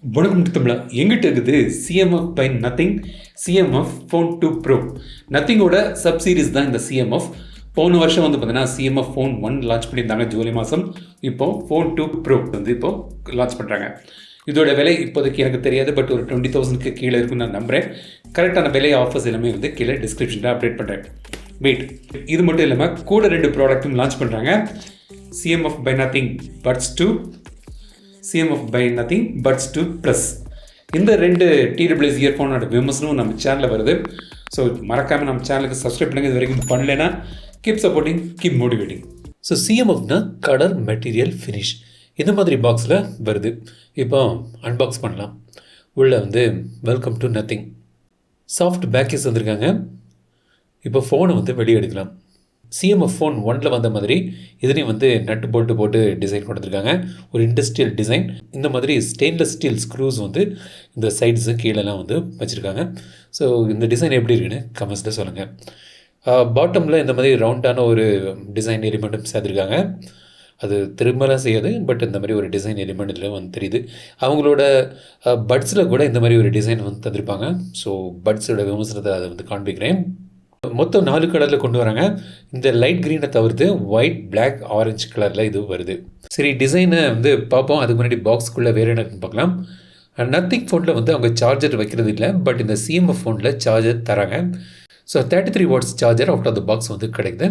வணக்கம் தமிழா. எங்கிட்ட இருக்குது CMF by Nothing CMF Phone 2 Pro. நத்திங்கோட சப் சீரிஸ் தான் இந்த CMF. போன வருஷம் வந்து பார்த்தீங்கன்னா CMF Phone 1 லான்ச் பண்ணியிருந்தாங்க ஜூலை மாதம். இப்போ Phone 2 Pro வந்து இப்போது லான்ச் பண்ணுறாங்க. இதோட விலை இப்போதைக்கு எனக்கு தெரியாது, பட் ஒரு 20,000க்கு கீழே இருக்குன்னு நான் நம்புகிறேன். கரெக்டான விலை ஆஃபர்ஸ் எல்லாமே வந்து கீழே டிஸ்கிரிப்ஷனில் அப்டேட் பண்ணுறேன். வெயிட், இது மட்டும் இல்லாமல் கூட 2 ப்ராடக்ட்டும் லான்ச் பண்ணுறாங்க. CMF by Nothing Buds 2, CMF by Nothing Buds 2 Plus. இந்த 2 TWS இயர்ஃபோனோட விமர்சனம் நம்ம சேனலில் வருது. ஸோ மறக்காமல் நம்ம சேனலுக்கு சப்ஸ்கிரைப் பண்ணுங்க. இது வரைக்கும் பண்ணலைன்னா keep supporting, keep motivating. So CMFனா கலர் மெட்டீரியல் ஃபினிஷ் இந்த மாதிரி பாக்ஸில் வருது. இப்போ அன்பாக்ஸ் பண்ணலாம். உள்ளே வந்து welcome to Nothing soft package வந்திருக்காங்க. இப்போ ஃபோனை வந்து வெளியே எடுக்கலாம். CMF Phone 1 வந்த மாதிரி இதுலேயும் வந்து நட்டு போட்டு டிசைன் கொடுத்துருக்காங்க. ஒரு இண்டஸ்ட்ரியல் டிசைன். இந்த மாதிரி ஸ்டெயின்லெஸ் ஸ்டீல் ஸ்க்ரூஸ் வந்து இந்த சைட்ஸு கீழெல்லாம் வந்து வச்சுருக்காங்க. ஸோ இந்த டிசைன் எப்படி இருக்குன்னு கமெண்ட்ஸில் சொல்லுங்கள். பாட்டமில் இந்த மாதிரி ரவுண்டான ஒரு டிசைன் எலிமெண்ட்டும் சேர்த்துருக்காங்க. அது திரும்பலாம் செய்யாது, பட் இந்த மாதிரி ஒரு டிசைன் எலிமெண்ட் இதில் வந்து தெரியுது. அவங்களோட பட்ஸில் கூட இந்த மாதிரி ஒரு டிசைன் வந்து தந்திருப்பாங்க. ஸோ பட்ஸோட விமர்சனத்தை அதை வந்து காண்பிக்கிறேன். மொத்தம் 4 கலரில் கொண்டு வராங்க. இந்த லைட் க்ரீனை தவிர்த்து ஒயிட், பிளாக், ஆரஞ்சு கலரில் இது வருது. சரி, டிசைனை வந்து பார்ப்போம். அதுக்கு முன்னாடி பாக்ஸ்க்குள்ளே வேறு என்ன பார்க்கலாம். நத்திங் ஃபோனில் வந்து அவங்க சார்ஜர் வைக்கிறது இல்லை, பட் இந்த CMF ஃபோனில் சார்ஜர் தராங்க. So 33 watts charger out of the box வந்து கிடைக்குது.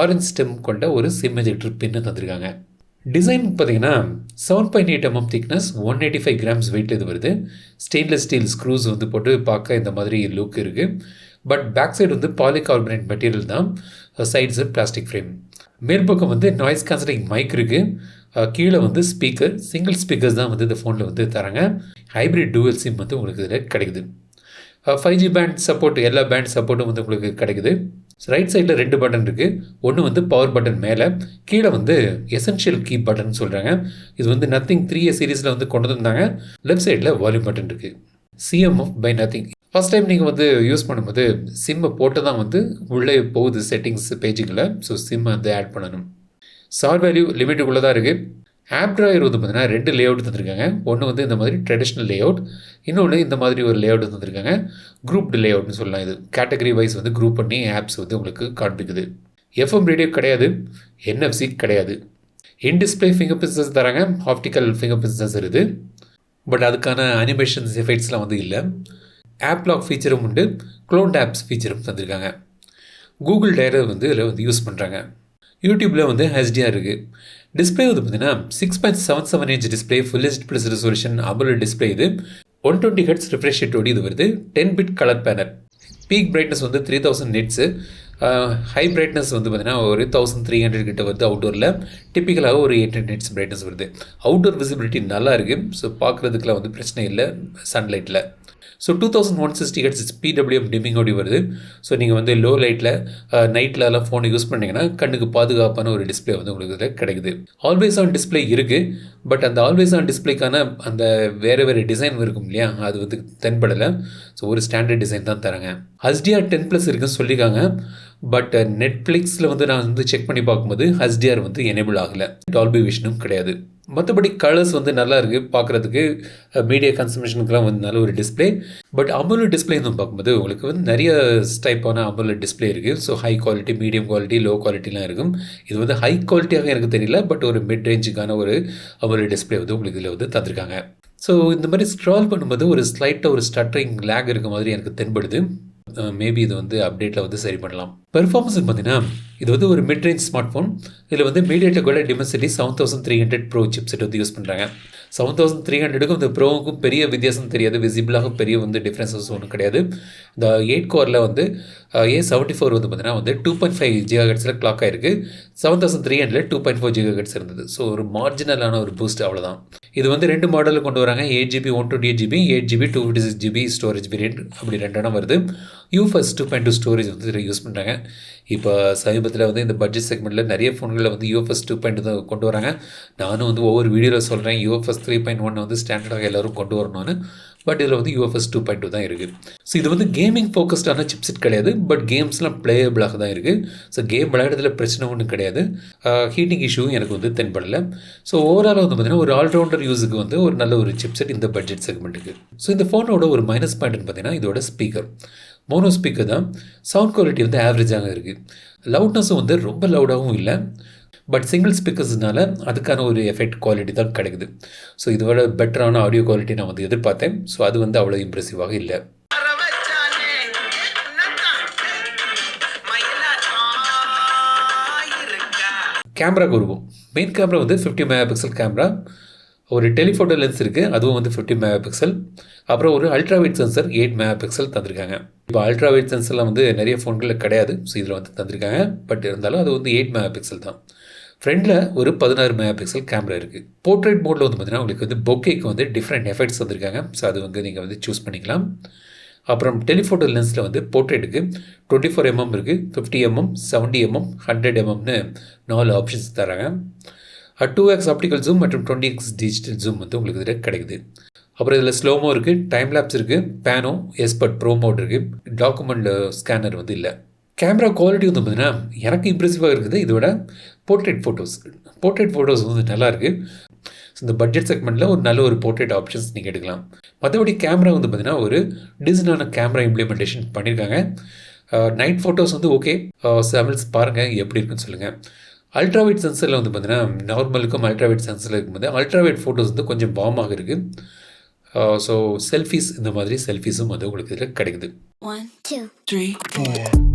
ஆரஞ்ச் ஸ்டெம் கொண்ட ஒரு சிம் எஜெக்டர் பின்னு தந்திருக்காங்க. டிசைன் பார்த்தீங்கன்னா 7.8 mm திக்னஸ், 185 கிராம்ஸ் வெயிட் இது வருது. ஸ்டெயின்லெஸ் ஸ்டீல் ஸ்க்ரூஸ் வந்து போட்டு பார்க்க இந்த மாதிரி லுக் இருக்குது. பட் பேக் சைடு வந்து பாலிகார்பனேட் மெட்டீரியல் தான். சைட்ஸு பிளாஸ்டிக் ஃப்ரேம். மேல் பக்கம் வந்து நாய்ஸ் கேன்சலிங் மைக் இருக்குது. கீழே வந்து ஸ்பீக்கர், சிங்கிள் ஸ்பீக்கர்ஸ் தான் வந்து இந்த ஃபோனில் வந்து தராங்க. ஹைப்ரிட் டூவல் சிம் வந்து உங்களுக்கு இதில் கிடைக்குது. 5G பேண்ட் சப்போர்ட், எல்லா பேண்ட் சப்போர்ட்டும் வந்து உங்களுக்கு கிடைக்குது. ரைட் சைடில் 2 பட்டன் இருக்குது. ஒன்று வந்து பவர் பட்டன் மேலே, கீழே வந்து எசென்ஷியல் கீ பட்டன் சொல்கிறாங்க. இது வந்து நத்திங் 3A சீரீஸில் வந்து கொண்டு வந்தாங்க. லெஃப்ட் சைடில் வால்யூம் பட்டன் இருக்குது. CMF by Nothing. First time நீங்கள் வந்து யூஸ் பண்ணும்போது சிம்மை போட்டு தான் வந்து உள்ளே போகுது செட்டிங்ஸ் பேஜுக்குள்ள. ஸோ சிம்மை வந்து ஆட் பண்ணணும். சார் வேல்யூ லிமிட்டுக்குள்ளே தான் இருக்குது. ஆப் ட்ராயர் வந்து பார்த்தீங்கன்னா 2 லேஅவுட் தந்திருக்காங்க. ஒன்று வந்து இந்த மாதிரி ட்ரெடிஷ்னல் லேஅவுட், இன்னொன்று இந்த மாதிரி ஒரு லேஅவுட் தந்திருக்காங்க. குரூப்டு லேஅவுட்னு சொல்லலாம். இது கேட்டகரி வைஸ் வந்து குரூப் பண்ணி ஆப்ஸ் வந்து உங்களுக்கு காண்பிக்குது. FM ரேடியோ கிடையாது, NFC கிடையாது. இன் டிஸ்பிளே ஃபிங்கர் பிரிண்ட் தராங்க. ஆப்டிக்கல் ஃபிங்கர் பிரிண்ட் இருக்குது, பட் அதுக்கான அனிமேஷன்ஸ் எஃபெக்ட்ஸ்லாம் வந்து இல்லை. ஆப் லாக் ஃபீச்சரும் உண்டு. க்ளோன்ட் ஆப்ஸ் ஃபீச்சரும் தந்திருக்காங்க. கூகுள் டைரர் வந்து இதில் வந்து யூஸ் பண்ணுறாங்க. யூடியூப்பில் வந்து HDR இருக்குது. டிஸ்பிளே வந்து பார்த்தீங்கன்னா 6.77 inch display, full HD+ resolution AMOLED display. இது 120 Hz ரிஃப்ரெஷ் ரேட்டோடு இது வருது. 10 bit colour panel. Peak brightness வந்து 3000 nits. ஹை பிரைட்னஸ் வந்து பார்த்தீங்கன்னா ஒரு 1300 கிட்ட வருது. அவுட்டோரில் டிப்பிக்கலாக ஒரு 800 nits பிரைட்னஸ் வருது. அவுட்டோர் விசிபிலிட்டி நல்லா இருக்குது. ஸோ பார்க்குறதுக்குலாம் வந்து பிரச்சனை இல்லை சன்லைட்டில். ஸோ 2160 Hz PWM டிம்மிங்கோடி வருது. ஸோ நீங்கள் வந்து லோ லைட்டில் நைட்லலாம் ஃபோனை யூஸ் பண்ணிங்கன்னா கண்ணுக்கு பாதுகாப்பான ஒரு டிஸ்பிளே வந்து உங்களுக்கு இதில் கிடைக்குது. ஆல்வேஸ் ஆன் டிஸ்பிளே இருக்குது, பட் அந்த ஆல்வேஸ் ஆன் டிஸ்பிளேக்கான அந்த வேறு டிசைன் இருக்கும் இல்லையா, அது வந்து தென்படலை. ஸோ ஒரு ஸ்டாண்டர்ட் டிசைன் தான் தராங்க. HDR 10+ இருக்குன்னு சொல்லியிருக்காங்க, பட் நெட்ஃப்ளிக்ஸில் வந்து நான் வந்து செக் பண்ணி பார்க்கும்போது HDR வந்து எனேபிள் ஆகலை. டால்பி விஷனும் கிடையாது. மற்றபடி கலர்ஸ் வந்து நல்லா இருக்குது பார்க்குறதுக்கு. மீடியா கன்சம்ஷனுக்குலாம் வந்து நல்ல ஒரு டிஸ்பிளே. பட் AMOLED டிஸ்பிளே வந்து பார்க்கும்போது உங்களுக்கு வந்து நிறைய டைப்பான AMOLED டிஸ்பிளே இருக்குது. So high quality, medium quality, low குவாலிட்டிலாம் இருக்கும். இது வந்து ஹை குவாலிட்டியாக எனக்கு தெரியல, பட் ஒரு மிட் ரேஞ்சுக்கான ஒரு AMOLED டிஸ்பிளே வந்து உங்களுக்கு இதில் வந்து தந்திருக்காங்க. ஸோ இந்த மாதிரி ஸ்க்ரால் பண்ணும்போது ஒரு ஸ்லைட்டாக ஒரு ஸ்டட்டரிங் லேக் இருக்க மாதிரி எனக்கு தென்படுது. மேபி இது வந்து அப்டேட்டில் வந்து சரி பண்ணலாம். பெர்ஃபார்மன்ஸ் பார்த்தீங்கன்னா இது வந்து ஒரு மிட் ரேஞ்ச் ஸ்மார்ட் ஃபோன். இதில் வந்து மீடியாடெக்கோட டிமென்சிட்டி 7300 ப்ரோ சிப்செட் வந்து யூஸ் பண்ணுறாங்க. 7300க்கும் இந்த ப்ரோவுக்கும் பெரிய வித்தியாசம் தெரியாது. விசிபிளாக பெரிய வந்து டிஃப்ரென்சஸ் ஒன்றும் கிடையாது. இந்த 8 கோரில் வந்து A74 வந்து பார்த்தீங்கன்னா வந்து 2.5 GHz கிளாக் ஆகிருக்கு. 7300 2.4 GHz இருந்தது. ஸோ ஒரு மார்ஜினலான ஒரு பூஸ்ட், அவ்வளோதான். இது வந்து 2 மாடலில் கொண்டு வராங்க. 8GB 128GB, 8GB 256GB storage variant, அப்படி 2 இடம் வருது. UFS 2.2 ஸ்டோரேஜ் வந்து இதில் யூஸ் பண்ணுறாங்க. இப்போ சமீபத்தில் வந்து இந்த பட்ஜெட் செக்மெண்ட்டில் நிறைய ஃபோன்களில் வந்து UFS 2.2 தான் கொண்டு வராங்க. நானும் வந்து ஒவ்வொரு வீடியோவில் சொல்கிறேன் UFS 3.1 வந்து ஸ்டாண்டர்டாக எல்லோரும் கொண்டு வரணும்னு. பட் இதில் வந்து UFS 2.2 தான் இருக்குது. ஸோ இது வந்து கேமிங் ஃபோக்கஸ்டான சிப்செட் கிடையாது, பட் கேம்ஸ்லாம் பிளேயபிளாக தான் இருக்குது. ஸோ கேம் விளையாடுறதுல பிரச்சனை ஒன்றும் கிடையாது. ஹீட்டிங் இஷ்யூவும் எனக்கு வந்து தென்படலை. ஸோ ஓவரால் வந்து பார்த்திங்கன்னா ஒரு ஆல்ரவுண்டர் யூஸுக்கு வந்து ஒரு நல்ல ஒரு சிப்செட் இந்த பட்ஜெட் செக்மெண்ட்டுக்கு. ஸோ இந்த ஃபோனோட ஒரு மைனஸ் பாயிண்ட்னு பார்த்தீங்கன்னா இதோட ஸ்பீக்கர். மோனோ ஸ்பீக்கர் தான். சவுண்ட் குவாலிட்டி வந்து ஆவரேஜாக இருக்குது. லவுட்னஸும் வந்து ரொம்ப லவுடாகவும் இல்லை. பட் சிங்கிள் ஸ்பீக்கர்ஸ்னால அதுக்கான ஒரு எஃபெக்ட் குவாலிட்டி தான் கிடைக்குது. ஸோ இதோட பெட்டரான ஆடியோ குவாலிட்டி நான் வந்து எதிர்பார்த்தேன். ஸோ அது வந்து அவ்வளோ இம்ப்ரெசிவாக இல்லை. கேமராக்கு வருவோம். மெயின் கேமரா வந்து 50 மெகா பிக்சல் கேமரா. ஒரு டெலிஃபோட்டோ லென்ஸ் இருக்குது, அதுவும் வந்து 50 மெகா பிக்சல். அப்புறம் ஒரு அல்ட்ராவைட் சென்சர் 8 மெகா பிக்சல் தந்திருக்காங்க. இப்போ அல்ட்ராவைட் சென்சர்லாம் வந்து நிறைய ஃபோன்களில் கிடையாது. ஸோ இதில் வந்து தந்திருக்காங்க. பட் இருந்தாலும் அது வந்து 8 மெகா பிக்சல் தான். ஃப்ரண்டில் ஒரு 16 மெகா பிக்சல் கேமரா இருக்குது. போர்ட்ரேட் மோடில் வந்து பார்த்தீங்கன்னா உங்களுக்கு வந்து பொக்கேக்கு வந்து டிஃப்ரெண்ட் எஃபெக்ட்ஸ் வந்திருக்காங்க. ஸோ அது வந்து நீங்கள் வந்து சூஸ் பண்ணிக்கலாம். அப்புறம் டெலிஃபோட்டோ லென்ஸில் வந்து போர்ட்ரேட்டுக்கு 24 mm இருக்குது, 50 mm, 70 mm, 100 mmனு 4 ஆப்ஷன்ஸ் தராங்க. 2x ஆப்டிக்கல் ஜூம் மற்றும் 20x டிஜிட்டல் ஜூம் வந்து உங்களுக்கு இதில் கிடைக்குது. அப்புறம் இதில் ஸ்லோமோ இருக்குது, டைம் லேப்ஸ் இருக்குது, பேனோ, எஸ்பட் ப்ரோ மோட் இருக்குது, டாக்குமெண்ட் ஸ்கேனர் வந்து இல்லை. கேமரா குவாலிட்டி வந்து பார்த்தீங்கன்னா எனக்கு இம்ப்ரெசிவாக இருக்குது. இதோட போர்ட்ரேட் ஃபோட்டோஸ் வந்து நல்லா இருக்குது. ஸோ இந்த பட்ஜெட் செக்மெண்ட்டில் ஒரு நல்ல ஒரு போர்ட்ரேட் ஆப்ஷன்ஸ் நீங்கள் எடுக்கலாம். மற்றபடி கேமரா வந்து பார்த்தீங்கன்னா ஒரு டிசைனான கேமரா இம்ப்ளிமெண்டேஷன் பண்ணியிருக்காங்க. நைட் ஃபோட்டோஸ் வந்து ஓகே. சாம்பிள்ஸ் பாருங்கள் எப்படி இருக்குன்னு சொல்லுங்கள். அல்ட்ராவைட் சென்சரில் வந்து பார்த்தீங்கன்னா நார்மலுக்கும் அல்ட்ராவைட் சென்சரில் இருக்கும்போது அல்ட்ராவைட் ஃபோட்டோஸ் வந்து கொஞ்சம் பாமாக இருக்குது. ஸோ செல்ஃபீஸ், இந்த மாதிரி செல்ஃபீஸும் வந்து உங்களுக்கு இதில் கிடைக்குது. 1 2 3 4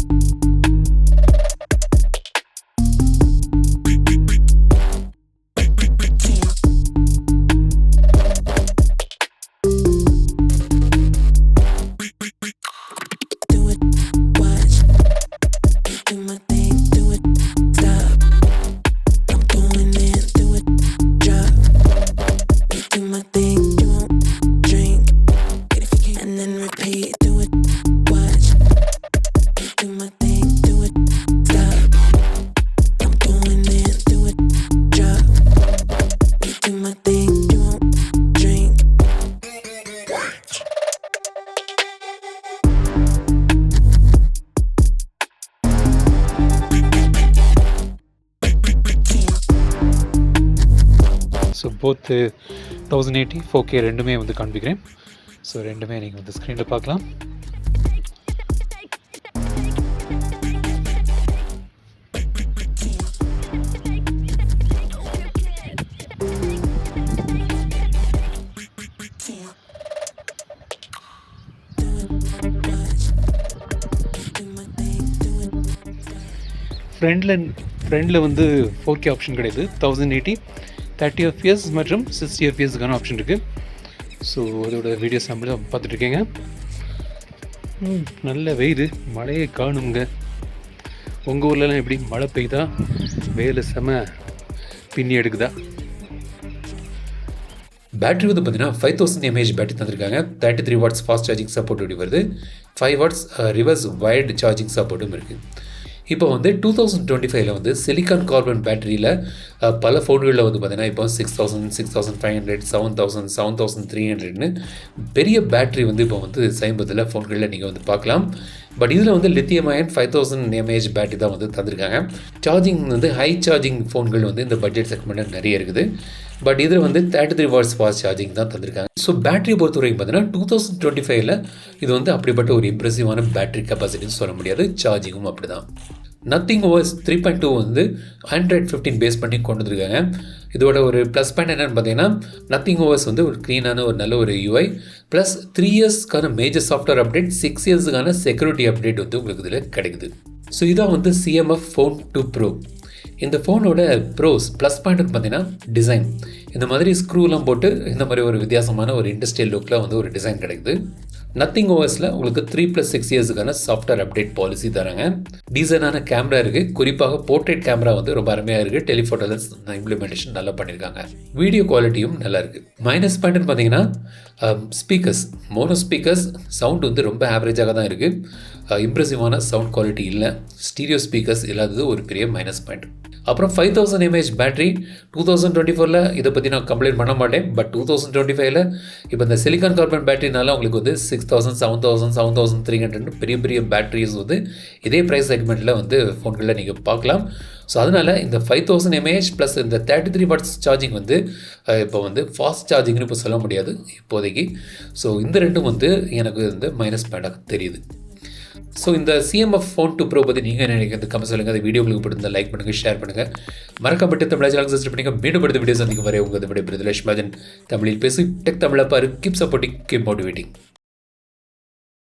ஸோ போத் 1080 4K ரெண்டுமே வந்து காண்பிக்கிறேன். ஸோ ரெண்டுமே நீங்கள் வந்து ஸ்க்ரீனில் பார்க்கலாம். ஃப்ரண்டில் வந்து 4K ஆப்ஷன் கிடையாது. 1080 30 FPS மற்றும் 60 FPSக்கான ஆப்ஷன் இருக்குது. ஸோ அதோட வீடியோ சாம்பிள் பார்த்துட்ருக்கேங்க. நல்ல வெயில், மழையை காணுங்க. உங்கள் ஊர்லலாம் எப்படி மழை பெய்யுதா, வெயில் செம பின்னி எடுக்குதா? பேட்டரி வந்து பார்த்தீங்கன்னா 5000 mAh பேட்டரி தந்திருக்காங்க. 33 watts ஃபாஸ்ட் சார்ஜிங் சப்போர்ட் வருது. 5 watts ரிவர்ஸ் வயர்டு சார்ஜிங் சப்போர்ட்டும் இருக்குது. இப்போ வந்து 2025 வந்து சிலிக்கான் கார்பன் பேட்டரியில் பல ஃபோன்களில் வந்து பார்த்தீங்கன்னா இப்போ 6000, 6500, 7000, 7300ன்னு பெரிய பேட்டரி வந்து இப்போ வந்து சமீபத்தில் ஃபோன்களில் நீங்கள் வந்து பார்க்கலாம். பட் இதில் வந்து லித்தியம் அயன் 5000 mAh பேட்டரி தான் வந்து தந்திருக்காங்க. சார்ஜிங் வந்து ஹை சார்ஜிங் ஃபோன்கள் வந்து இந்த பட்ஜெட் செக்மெண்ட்டில் நிறைய இருக்குது. பட் இதில் வந்து 33 watts ஃபாஸ்ட் சார்ஜிங் தான் தந்திருக்காங்க. ஸோ பேட்டரியை பொறுத்த வரைக்கும் பார்த்தீங்கன்னா 2025 இது வந்து அப்படிப்பட்ட ஒரு இம்ப்ரெசிவான பேட்டரி கெப்பாசிட்டின்னு சொல்ல முடியாது. சார்ஜிங்கும் அப்படி தான். நத்திங் OS 3.2 வந்து Android 15 பேஸ் பண்ணி கொண்டு வந்துருக்காங்க. இதோட ஒரு ப்ளஸ் பாயிண்ட் என்னென்னு பார்த்தீங்கன்னா நத்திங் OS வந்து ஒரு க்ளீனான ஒரு நல்ல ஒரு UI ப்ளஸ் 3 இயர்ஸ்க்கான மேஜர் சாஃப்ட்வேர் அப்டேட், 6 இயர்ஸுக்கான செக்யூரிட்டி அப்டேட் வந்து உங்களுக்கு இதில் கிடைக்குது. ஸோ இதான் வந்து CMF Phone 2 Pro. இந்த ஃபோனோட ப்ரோஸ் ப்ளஸ் பாயிண்ட்னு பார்த்தீங்கன்னா டிசைன். இந்த மாதிரி ஸ்க்ரூலாம் போட்டு இந்த மாதிரி ஒரு வித்தியாசமான ஒரு இண்டஸ்ட்ரியல் லுக்கில் வந்து ஒரு டிசைன் கிடைக்குது. நத்திங் ஓஎஸில் உங்களுக்கு 3+6 இயர்ஸுக்கான சாஃப்ட்வேர் அப்டேட் பாலிசி தராங்க. டீசனான கேமரா இருக்குது. குறிப்பாக போர்ட்ரேட் கேமரா வந்து ரொம்ப அருமையாக இருக்குது. டெலிஃபோட்டோ லென்ஸ் இம்ப்ளிமெண்டேஷன் நல்லா பண்ணியிருக்காங்க. வீடியோ குவாலிட்டியும் நல்லா இருக்குது. மைனஸ் பாயிண்ட்னு பார்த்தீங்கன்னா ஸ்பீக்கர்ஸ், மோனோ ஸ்பீக்கர்ஸ் சவுண்ட் வந்து ரொம்ப ஆவரேஜாக தான் இருக்குது. இம்ப்ரெசிவான சவுண்ட் குவாலிட்டி இல்லை, ஸ்டீரியோ ஸ்பீக்கர்ஸ் இல்லாதது ஒரு பெரிய மைனஸ் பாயிண்ட். அப்புறம் 5000 mAh பேட்டரி 2024 இதை பற்றி நான் கம்ப்ளைண்ட் பண்ண மாட்டேன். பட் 2025 இப்போ இந்த சிலிக்கான் கார்பன் பேட்டரினால உங்களுக்கு வந்து 6000 7000 7300 பெரிய பெரிய பேட்டரிஸ் வந்து இதே ப்ரைஸ் செக்மெண்ட்டில் வந்து ஃபோன்களில் நீங்கள் பார்க்கலாம். ஸோ அதனால் இந்த 5000 mAh ப்ளஸ் இந்த 33 வாட்ஸ் சார்ஜிங் வந்து இப்போ வந்து ஃபாஸ்ட் சார்ஜிங்னு இப்போ சொல்ல முடியாது இப்போதைக்கு. ஸோ இந்த ரெண்டும் வந்து எனக்கு வந்து மைனஸ் பாயிண்டாக தெரியுது. ஸோ இந்த CMF Phone 2 Pro பற்றி நீங்கள் என்ன நினைக்கிறது கமெண்ட் சொல்லுங்கள். அந்த வீடியோ உங்களுக்கு பிடிச்சிருந்தா லைக் பண்ணுங்கள், ஷேர் பண்ணுங்கள், மறக்காமட்டு தமிழ் சேனல் சப்ஸ்கிரைப் பண்ணுங்கள். மீண்டும் அடுத்த வீடியோ சந்திக்கும் வரை உங்கள் விடைபெறுதல் லட்சுமி தமிழில் பேசி டெக் தமிழா பாரு. Keep supporting, keep motivating.